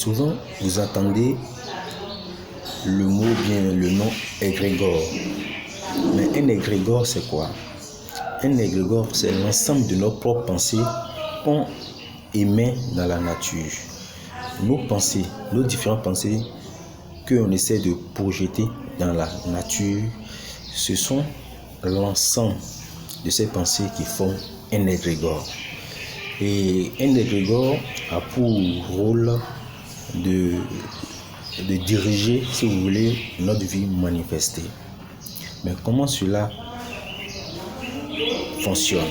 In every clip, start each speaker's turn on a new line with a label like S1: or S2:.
S1: Souvent, vous entendez le mot, bien le nom égrégore. Mais un égrégore, c'est quoi? Un égrégore, c'est l'ensemble de nos propres pensées qu'on émet dans la nature. Nos pensées, nos différentes pensées qu'on essaie de projeter dans la nature, ce sont l'ensemble de ces pensées qui font un égrégore. Et un égrégore a pour rôle de diriger, si vous voulez, notre vie manifestée. Mais comment cela fonctionne?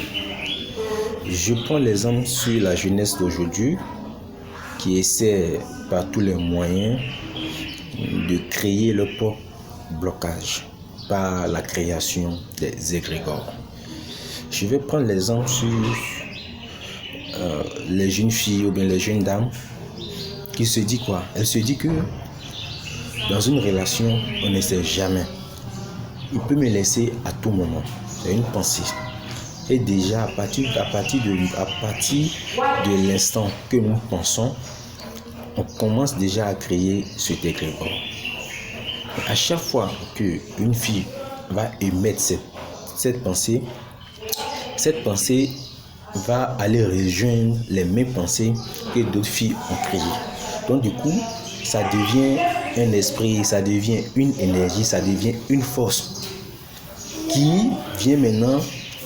S1: Je prends l'exemple sur la jeunesse d'aujourd'hui qui essaie par tous les moyens de créer leur propre blocage par la création des égrégores. Je vais prendre l'exemple sur les jeunes filles ou bien les jeunes dames qui se dit quoi? Elle se dit que dans une relation, on ne sait jamais. Il peut me laisser à tout moment. C'est une pensée. Et déjà, à partir de l'instant que nous pensons, on commence déjà à créer cet égrégore. À chaque fois qu'une fille va émettre cette pensée va aller rejoindre les mêmes pensées que d'autres filles ont créées. Donc du coup, ça devient un esprit, ça devient une énergie, ça devient une force qui vient maintenant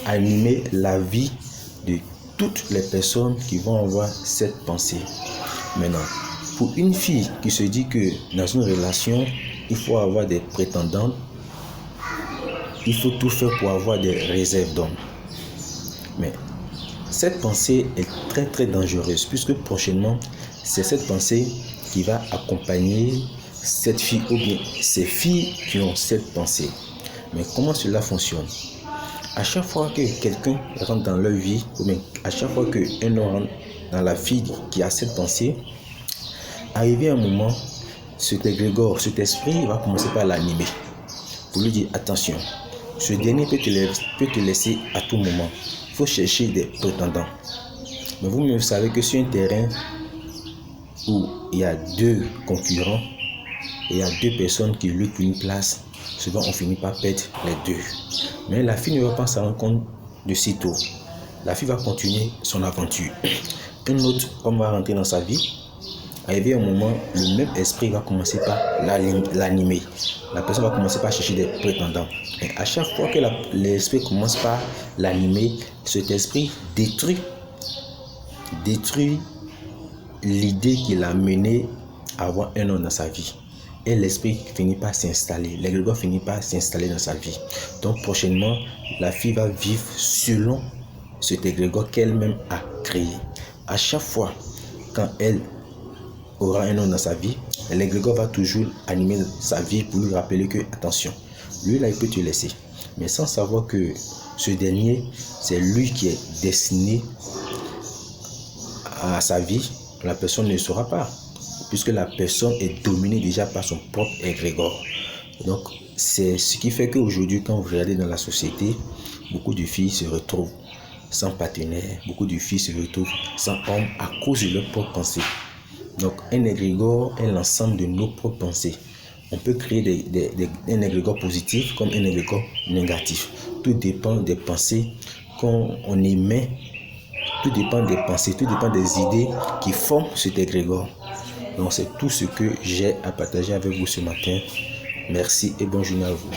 S1: animer la vie de toutes les personnes qui vont avoir cette pensée. Maintenant, pour une fille qui se dit que dans une relation, il faut avoir des prétendantes, il faut tout faire pour avoir des réserves d'hommes. Mais cette pensée est très très dangereuse puisque prochainement, c'est cette pensée qui va accompagner cette fille ou bien ces filles qui ont cette pensée. Mais comment cela fonctionne? À chaque fois que quelqu'un rentre dans leur vie, ou bien à chaque fois qu'un homme rentre dans la fille qui a cette pensée, arrivé un moment, cet égrégore, cet esprit va commencer par l'animer. Pour lui dire attention, ce dernier peut te laisser à tout moment. Il faut chercher des prétendants. Mais vous savez que sur un terrain où il y a deux concurrents, il y a deux personnes qui luttent pour une place, souvent on finit par perdre les deux. Mais la fille ne va pas s'en rendre compte de sitôt. La fille va continuer son aventure. Un autre homme va rentrer dans sa vie. Arrivé un moment, le même esprit va commencer par l'animer. La personne va commencer par chercher des prétendants. Et à chaque fois que l'esprit commence par l'animer, cet esprit détruit l'idée qu'il a menée à avoir un homme dans sa vie. Et l'esprit finit par s'installer. L'égrégore finit par s'installer dans sa vie. Donc prochainement, la fille va vivre selon cet égrégore qu'elle-même a créé. À chaque fois, quand elle aura un homme dans sa vie, l'égrégore va toujours animer sa vie pour lui rappeler que, attention, lui là il peut te laisser. Mais sans savoir que ce dernier, c'est lui qui est destiné à sa vie, la personne ne le saura pas. Puisque la personne est dominée déjà par son propre égrégore. Donc, c'est ce qui fait qu'aujourd'hui, quand vous regardez dans la société, beaucoup de filles se retrouvent sans partenaire, beaucoup de filles se retrouvent sans homme à cause de leurs propres pensées. Donc, un égrégore est l'ensemble de nos propres pensées. On peut créer un égrégore positif comme un égrégore négatif. Tout dépend des pensées qu'on émet, tout dépend des pensées, tout dépend des idées qui forment cet égrégore. Donc c'est tout ce que j'ai à partager avec vous ce matin. Merci et bonne journée à vous.